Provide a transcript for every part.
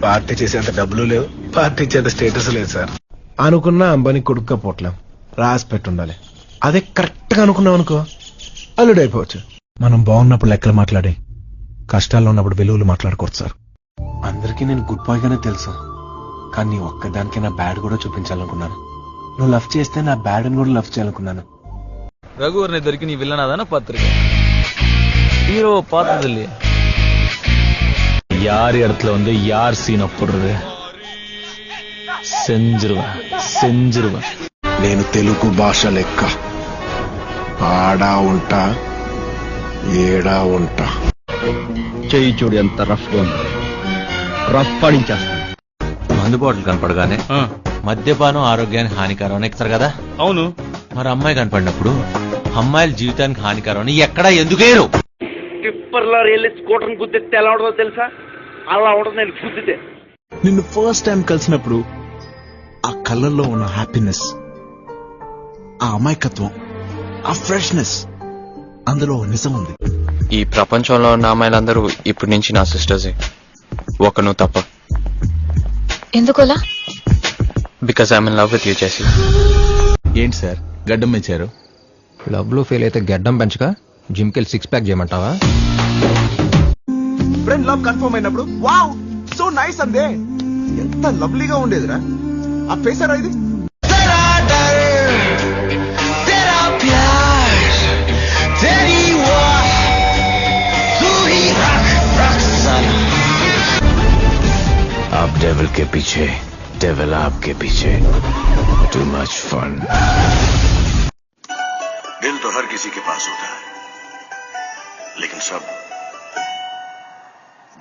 Party చేసేంత డబ్బులు లేవు, పార్టీ చేసే స్టేటస్ లేదు సార్. అనుకున్న అంబానీ కొడుక్క పోట్లేం, రాసి పెట్టుండాలి. అదే కరెక్ట్ గా అనుకున్నాం అనుకో, అల్లుడైపోవచ్చు. మనం బాగున్నప్పుడు లెక్కలు మాట్లాడి కష్టాల్లో ఉన్నప్పుడు విలువలు మాట్లాడుకోవచ్చు సార్. అందరికీ నేను గుడ్ బాయ్ గానే తెలుసు, కానీ నీ ఒక్కదానికి నా బ్యాడ్ కూడా చూపించాలనుకున్నాను. నువ్వు లవ్ చేస్తే నా బ్యాడ్ అని కూడా లవ్ చేయాలనుకున్నాను. ரகுவரனை வரைக்கும் நீ வில்லனா தானே பார்த்திருக்க. ஹீரோ பார்த்தது இல்லையா? யார் இடத்துல வந்து யார் சீனை போடுறது செஞ்சிருவேன். నేను తెలుగు భాష లెక్క ఆడా ఉంటా ఏడా ఉంటా. చెయ్యి చూడు ఎంత రఫ్ గా ఉంది, రఫ్ పడించేస్తాను. మందు బాటిల్ కనపడగానే మద్యపానం ఆరోగ్యానికి హానికరం అని ఎక్కుతారు కదా. అవును, మరి అమ్మాయి కనపడినప్పుడు అమ్మాయిల జీవితానికి హానికరం అని ఎక్కడా ఎందుకేరు? టిప్పర్ లారీ వెళ్ళి స్కూటర్ గుద్దితే ఎలా ఉంటుందో తెలుసా? అలా ఉంటుంది నేను గుద్దితే. నిన్ను ఫస్ట్ టైం కలిసినప్పుడు ఆ కళ్ళల్లో ఉన్న హ్యాపీనెస్, ఆ అమాయకత్వం, ఆ ఫ్రెష్నెస్, అందులో నిజం ఉంది. ఈ ప్రపంచంలో ఉన్న అమ్మాయిలందరూ ఇప్పటి నుంచి నా సిస్టర్సే, ఒక నువ్వు తప్ప. ఎందుకోలా? Because I'm in love with you Jessie. ఏంటి సార్ గడ్డం మెచ్చారు? లవ్ లో ఫెయిల్ అయితే గడ్డం పెంచక జిమ్ కెళ్ళి 6 ప్యాక్ చేయమంటావా? ఫ్రెండ్ లవ్ కన్ఫర్మ్ అయినప్పుడు వావ్ సో నైస్ అందే, ఎంత లవ్లీగా ఉండేదిరా ఆ ఫేస్ రా ఇది. आप डेविल के पीछे, डेविल आपके पीछे. Too much fun. दिल तो हर किसी के पास होता है, लेकिन सब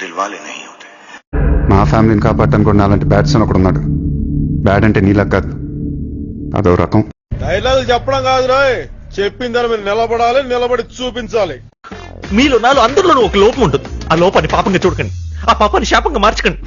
दिल वाले नहीं होते. మా ఫ్యామిలీని కాపాడటానికి అలాంటి బ్యాట్స్ అని ఒకడు ఉన్నాడు. బ్యాడ్ అంటే నీళ్ళకి కాదు, అదో రకం. డైలాగ్ చెప్పడం కాదు రాయ్, చెప్పిన దాని మీరు నిలబడాలి, నిలబడి చూపించాలి. మీలో నాలో అందరిలోనూ ఒక లోపం ఉంటుంది. ఆ లోపాన్ని పాపంగా చూడకండి, ఆ పాపాన్ని శాపంగా మార్చకండి.